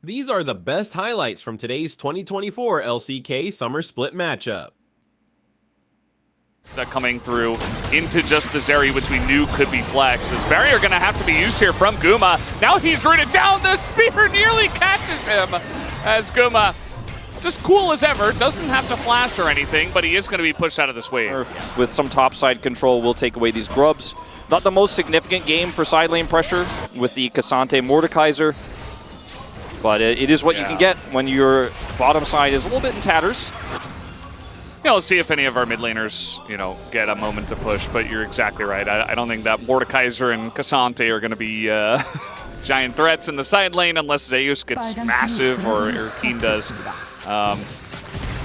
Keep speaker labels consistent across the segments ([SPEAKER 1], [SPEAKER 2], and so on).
[SPEAKER 1] These are the best highlights from today's 2024 LCK Summer Split matchup.
[SPEAKER 2] Coming through into just the Zeri, which we knew could be flex. As barrier going to have to be used here from Guma. Now he's rooted down. The spear nearly catches him as Guma, just cool as ever, doesn't have to flash or anything, but he is going to be pushed out of this wave.
[SPEAKER 3] With some topside control, we'll take away these grubs. Not the most significant game for side lane pressure with the Cassante Mordekaiser. But it is what you can get when your bottom side is a little bit in tatters.
[SPEAKER 2] Yeah, we'll see if any of our mid laners, get a moment to push, but you're exactly right. I don't think that Mordekaiser and Cassante are going to be giant threats in the side lane unless Zeus gets massive or Keen does.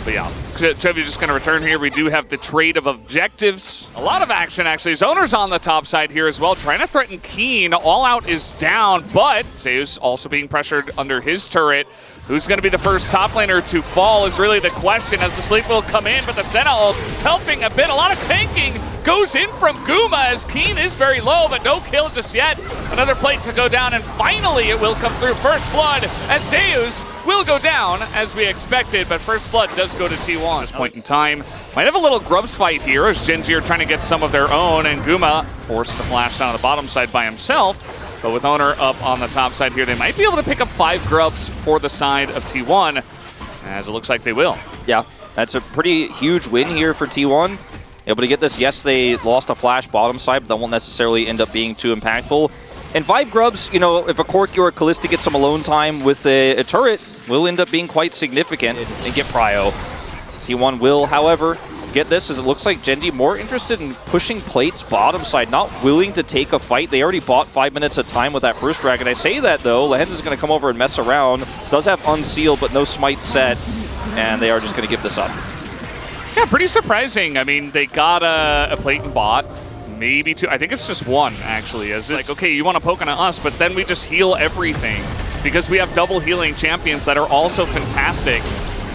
[SPEAKER 2] But yeah, Chovy just going to return here. We do have the trade of objectives. A lot of action, actually. Zoner's on the top side here as well, trying to threaten Keen. All out is down, but Zeus also being pressured under his turret. Who's going to be the first top laner to fall is really the question as the sleep will come in, but the Senna ult helping a bit. A lot of tanking goes in from Guma as Keen is very low, but no kill just yet. Another plate to go down, and finally it will come through. First blood, and Zeus will go down as we expected, but first blood does go to T1 at this point in time. Might have a little grubs fight here as Gen.G are trying to get some of their own, and Guma forced to flash down on the bottom side by himself. But with Owner up on the top side here, they might be able to pick up 5 grubs for the side of T1, as it looks like they will.
[SPEAKER 3] Yeah, that's a pretty huge win here for T1. Able to get this. Yes, they lost a flash bottom side, but that won't necessarily end up being too impactful. And 5 grubs, if a Corki or a Callista gets some alone time with a turret, will end up being quite significant and get prio. T1 will, however, get this, as it looks like Gen.G more interested in pushing plates bottom side, not willing to take a fight. They already bought 5 minutes of time with that first dragon. I say that though, Lehens is going to come over and mess around. Does have unseal, but no smite set, and they are just going to give this up.
[SPEAKER 2] Yeah, pretty surprising. I mean, they got a plate and bot, maybe 2. I think it's just 1, actually. As it's like, okay, you want to poke on us, but then we just heal everything because we have double healing champions that are also fantastic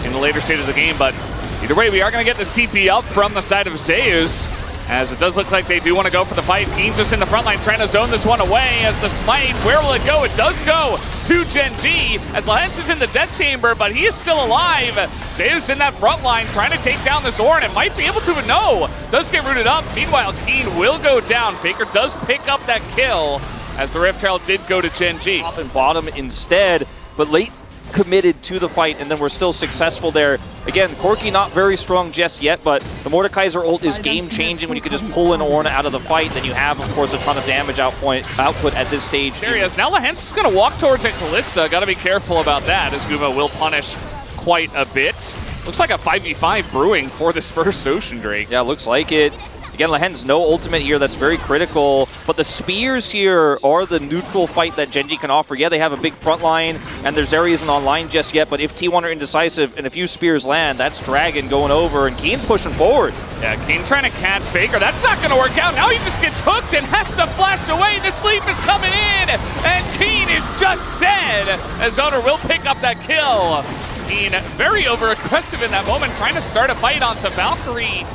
[SPEAKER 2] in the later stage of the game. But either way, we are going to get this TP up from the side of Zeus, as it does look like they do want to go for the fight. Keen just in the front line trying to zone this one away as the smite, where will it go? It does go to Gen.G as Lehens is in the death chamber, but he is still alive. Zeus in that front line trying to take down this Ornn and might be able to, but no, does get rooted up. Meanwhile, Keen will go down. Faker does pick up that kill as the Rift Herald did go to Gen.G.
[SPEAKER 3] Top and bottom instead, but late committed to the fight, and then we're still successful there. Again, Corki not very strong just yet, but the Mordekaiser ult is game-changing when you can just pull an Ornn out of the fight. Then you have, of course, a ton of damage output at this stage.
[SPEAKER 2] There he is. Now Lehens is going to walk towards a Callista. Got to be careful about that, as Guma will punish quite a bit. Looks like a 5v5 brewing for this first Ocean Drake.
[SPEAKER 3] Yeah, looks like it. Again, Lehens, no ultimate here. That's very critical. But the spears here are the neutral fight that Gen.G can offer. Yeah, they have a big front line, and their Zeri isn't online just yet. But if T1 are indecisive and a few spears land, that's Dragon going over, and Keen's pushing forward.
[SPEAKER 2] Yeah, Keen trying to catch Faker. That's not going to work out. Now he just gets hooked and has to flash away. The sleep is coming in, and Keen is just dead, as Owner will pick up that kill. Keen very over-aggressive in that moment, trying to start a fight onto Valkyrie.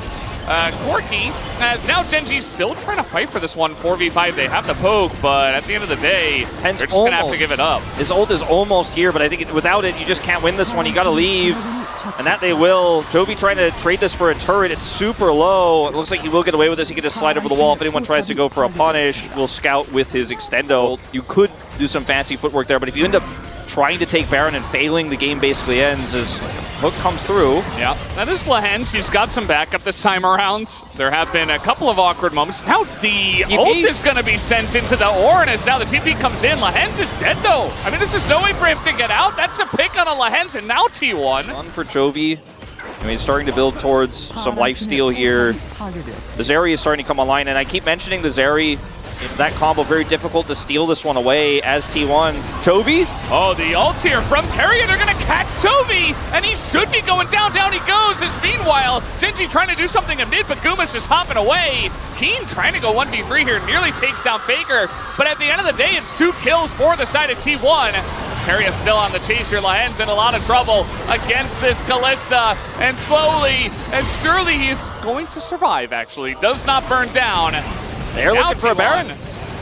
[SPEAKER 2] Corki, as now Gen.G still trying to fight for this one 4v5. They have the poke, but at the end of the day, they're just going to have to give it up.
[SPEAKER 3] His ult is almost here, but I think without it, you just can't win this one. You got to leave, and that they will. Chovy trying to trade this for a turret. It's super low. It looks like he will get away with this. He can just slide over the wall. If anyone tries to go for a punish, will scout with his extendo. You could do some fancy footwork there, but if you end up trying to take Baron and failing, the game basically ends as hook comes through.
[SPEAKER 2] Yeah, that is Lehens. He's got some backup this time around. There have been a couple of awkward moments. Now the ult is going to be sent into the Ornn as now the TP comes in. Lehens is dead though. I mean, there's just no way for him to get out. That's a pick on a Lehens, and now T1.
[SPEAKER 3] One for Chovy. I mean, starting to build towards some lifesteal here. The Zeri is starting to come online, and I keep mentioning the Zeri. That combo very difficult to steal this one away as T1. Chovy?
[SPEAKER 2] Oh, the ult here from Carrier. They're going to catch Chovy, and he should be going down. Down he goes. As meanwhile, Gen.G trying to do something in mid, but Guma's just hopping away. Keen trying to go 1v3 here, nearly takes down Faker, but at the end of the day, it's 2 kills for the side of T1. Carrier still on the chase here. Lehens in a lot of trouble against this Callista, and slowly and surely he's going to survive, actually. Does not burn down.
[SPEAKER 3] They're looking for a Baron.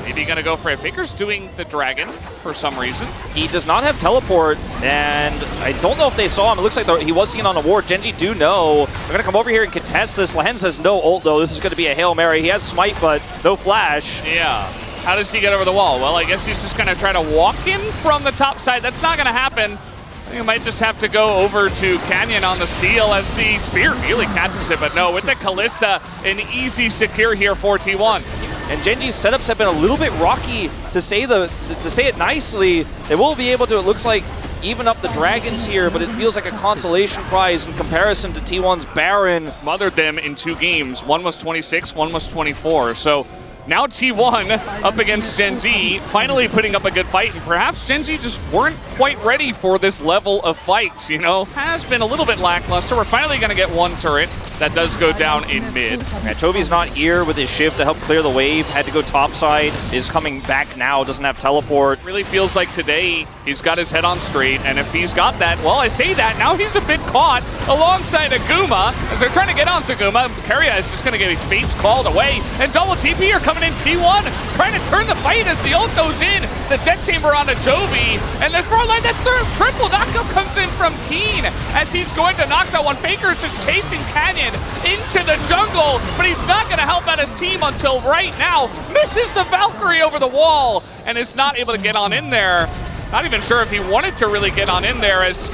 [SPEAKER 2] Maybe gonna go for it. Faker's doing the dragon for some reason.
[SPEAKER 3] He does not have teleport, and I don't know if they saw him. It looks like he was seen on the ward. Gen.G do know. They're gonna come over here and contest this. Lehens has no ult though. This is gonna be a Hail Mary. He has smite, but no flash.
[SPEAKER 2] Yeah. How does he get over the wall? Well, I guess he's just gonna try to walk in from the top side. That's not gonna happen. I think he might just have to go over to Canyon on the steal as the spear really catches it, but no, with the Kalista, an easy secure here for T1.
[SPEAKER 3] And Gen.G's setups have been a little bit rocky, to say it nicely. They will be able to, it looks like, even up the dragons here, but it feels like a consolation prize in comparison to T1's Baron.
[SPEAKER 2] Mothered them in 2 games. One was 26, one was 24. So now T1 up against Gen.G, finally putting up a good fight, and perhaps Gen.G just weren't quite ready for this level of fight, you know? Has been a little bit lackluster. We're finally going to get one turret that does go down in mid.
[SPEAKER 3] Yeah, Chovy's not here with his shift to help clear the wave. Had to go topside, is coming back now, doesn't have teleport.
[SPEAKER 2] Really feels like today he's got his head on straight, and if he's got that, well, I say that, now he's a bit caught alongside Aguma as they're trying to get onto Aguma. Keria is just going to get his fates called away, and double TP are coming in. T1 trying to turn the fight as the ult goes in. The death chamber onto Jovi, and there's more like that third triple knockup comes in from Keen as he's going to knock that one. Faker's just chasing Canyon into the jungle, but he's not going to help out his team until right now. Misses the Valkyrie over the wall and is not able to get on in there. Not even sure if he wanted to really get on in there as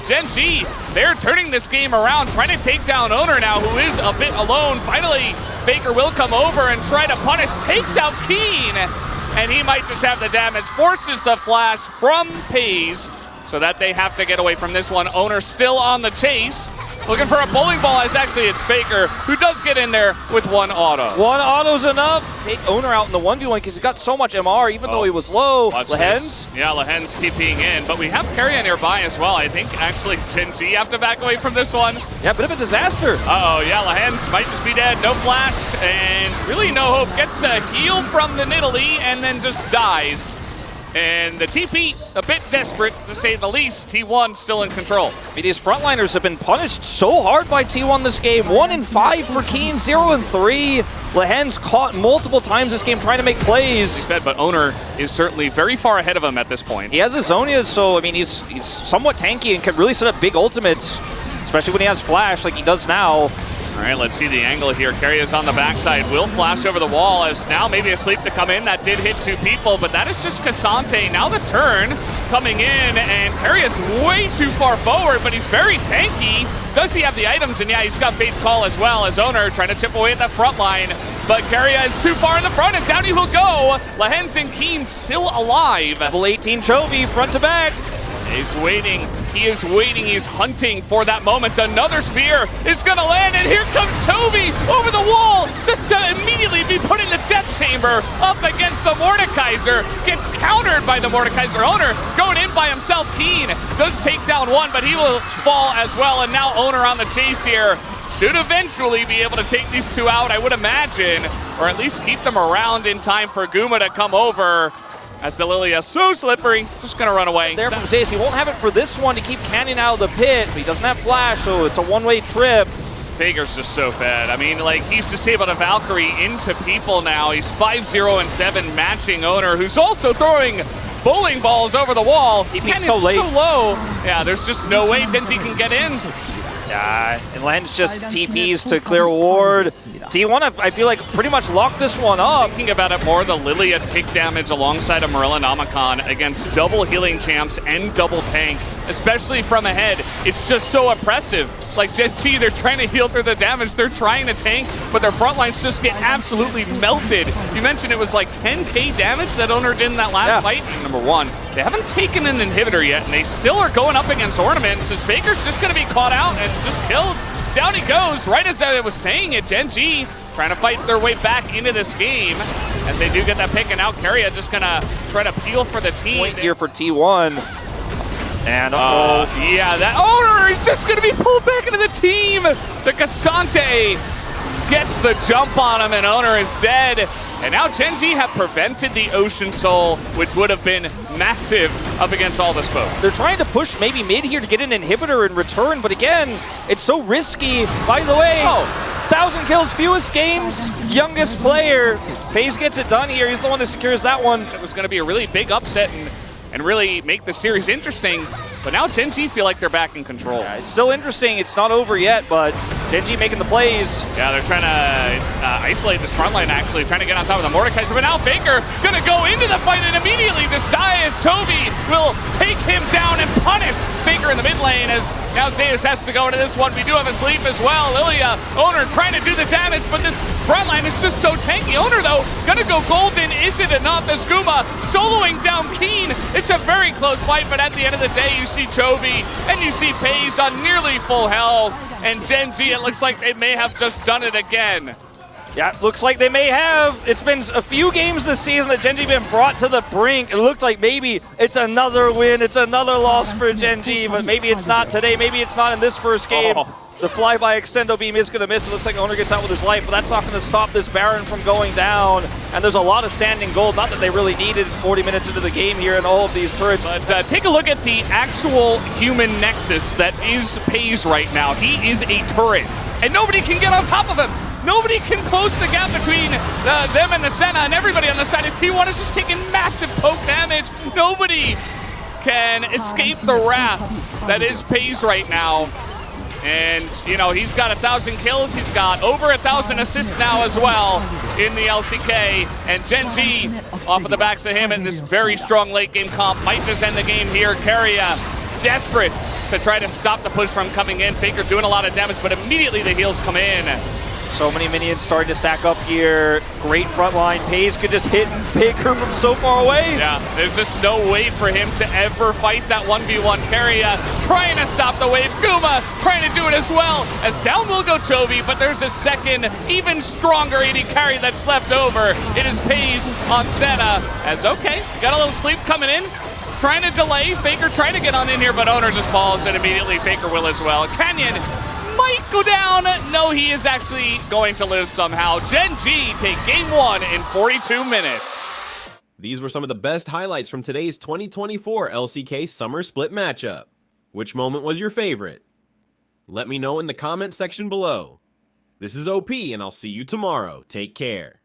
[SPEAKER 2] Gen.G, they're turning this game around, trying to take down Owner now, who is a bit alone. Finally, Faker will come over and try to punish, takes out Keen, and he might just have the damage. Forces the flash from Pays so that they have to get away from this one. Owner still on the chase. Looking for a bowling ball as actually it's Faker who does get in there with one auto.
[SPEAKER 3] One auto's enough. Take Owner out in the 1v1 because he's got so much MR even though he was low. Lehens?
[SPEAKER 2] Yeah, Lehens TPing in, but we have Keria nearby as well. I think actually Gen.G have to back away from this one.
[SPEAKER 3] Yeah, bit of a disaster.
[SPEAKER 2] Uh-oh, yeah, Lehens might just be dead. No flash and really no hope. Gets a heal from the Nidalee and then just dies. And the TP, a bit desperate to say the least. T1 still in control.
[SPEAKER 3] I mean, these frontliners have been punished so hard by T1 this game. 1 in 5 for Keen, 0 in 3. Lehens caught multiple times this game trying to make plays.
[SPEAKER 2] But Owner is certainly very far ahead of him at this point.
[SPEAKER 3] He has his Zonias, so I mean, he's somewhat tanky and can really set up big ultimates, especially when he has flash like he does now.
[SPEAKER 2] All right, let's see the angle here. Keria's on the backside. Will flash over the wall as now maybe a sleep to come in. That did hit 2 people, but that is just Cassante. Now the turn coming in, and Keria's way too far forward, but he's very tanky. Does he have the items? And yeah, he's got Fate's Call as well as Owner trying to chip away at the front line. But Keria is too far in the front, and down he will go. Lehens and Keen still alive.
[SPEAKER 3] Level 18 Chovy, front to back.
[SPEAKER 2] He's waiting. He is waiting. He's hunting for that moment. Another spear is going to land, and here comes Chovy over the wall just to immediately be put in the death chamber up against the Mordekaiser. Gets countered by the Mordekaiser. Owner going in by himself. Keen does take down one, but he will fall as well, and now Owner on the chase here. Should eventually be able to take these 2 out, I would imagine, or at least keep them around in time for Guma to come over. As the Lilia so slippery, just gonna run away.
[SPEAKER 3] There from Zayas, he won't have it for this one to keep Canyon out of the pit, but he doesn't have flash, so it's a one-way trip.
[SPEAKER 2] Faker's just so bad. I mean, like, he's just able to Valkyrie into people now. He's 5-0 and 7, matching Owner, who's also throwing bowling balls over the wall.
[SPEAKER 3] He's so late.
[SPEAKER 2] So low. Yeah, there's just no way Gen.G can get in.
[SPEAKER 3] Yeah, and Lens just TPs to clear ward. T1, I feel like, pretty much locked this one up.
[SPEAKER 2] Thinking about it more, the Lilia take damage alongside a Morellonomicon against double healing champs and double tank, especially from ahead. It's just so oppressive. Like Gen.G, they're trying to heal through the damage. They're trying to tank, but their front lines just get absolutely melted. You mentioned it was like 10k damage that Owner did in that last fight. Number 1, they haven't taken an inhibitor yet, and they still are going up against Ornaments. As Faker's just going to be caught out and just killed. Down he goes, right as I was saying it. Gen.G trying to fight their way back into this game as they do get that pick, and now Keria just going to try to peel for the team.
[SPEAKER 3] Point here for T1. And
[SPEAKER 2] yeah, that Owner is just going to be pulled back into the team. The Cassante gets the jump on him, and Owner is dead. And now Gen.G have prevented the Ocean Soul, which would have been massive up against all the smoke.
[SPEAKER 3] They're trying to push maybe mid here to get an inhibitor in return, but again, it's so risky. By the way, 1,000 kills, fewest games, youngest player. FaZe gets it done here. He's the one that secures that one.
[SPEAKER 2] It was going to be a really big upset and really make the series interesting. But now Gen.G feel like they're back in control.
[SPEAKER 3] Yeah, it's still interesting. It's not over yet, but Gen.G making the plays.
[SPEAKER 2] Yeah, they're trying to isolate this front line, actually, trying to get on top of the Mordekaiser. But now Faker going to go into the fight and immediately just die as Toby will take him down and punish Faker in the mid lane as now Zeus has to go into this one. We do have a sleep as well. Lilia, Owner trying to do the damage, but this front line is just so tanky. Owner, though, going to go golden. Is it enough as Guma soloing down Keen? It's a very close fight, but at the end of the day, you see Chovy and you see FaZe on nearly full health. And Gen.G, it looks like they may have just done it again.
[SPEAKER 3] Yeah, looks like they may have. It's been a few games this season that Gen.G been brought to the brink. It looked like maybe it's another win, it's another loss for Gen.G, but maybe it's not today, maybe it's not in this first game. The flyby extendo beam is going to miss. It looks like Owner gets out with his life, but that's not going to stop this Baron from going down. And there's a lot of standing gold, not that they really needed 40 minutes into the game here in all of these turrets.
[SPEAKER 2] But take a look at the actual human nexus that is FaZe right now. He is a turret, and nobody can get on top of him. Nobody can close the gap between them and the Senna, and everybody on the side of T1 is just taking massive poke damage. Nobody can escape the wrath that is FaZe right now. And, you know, he's got 1,000 kills. He's got over 1,000 assists now as well in the LCK. And Gen.G off of the backs of him in this very strong late game comp might just end the game here. Keria desperate to try to stop the push from coming in. Faker doing a lot of damage, but immediately the heals come in.
[SPEAKER 3] So many minions starting to stack up here. Great front line. FaZe could just hit Faker from so far away.
[SPEAKER 2] Yeah, there's just no way for him to ever fight that 1v1. Keria trying to stop the wave. Guma trying to do it as well. As down will go Chovy, but there's a second, even stronger AD carry that's left over. It is FaZe on Senna. As okay, got a little sleep coming in. Trying to delay. Faker trying to get on in here, but Owner just falls, and immediately Faker will as well. Canyon might go down. No, he is actually going to live somehow. Gen.G take game 1 in 42 minutes.
[SPEAKER 1] These were some of the best highlights from today's 2024 LCK Summer Split matchup. Which moment was your favorite? Let me know in the comment section below. This is OP, and I'll see you tomorrow. Take care.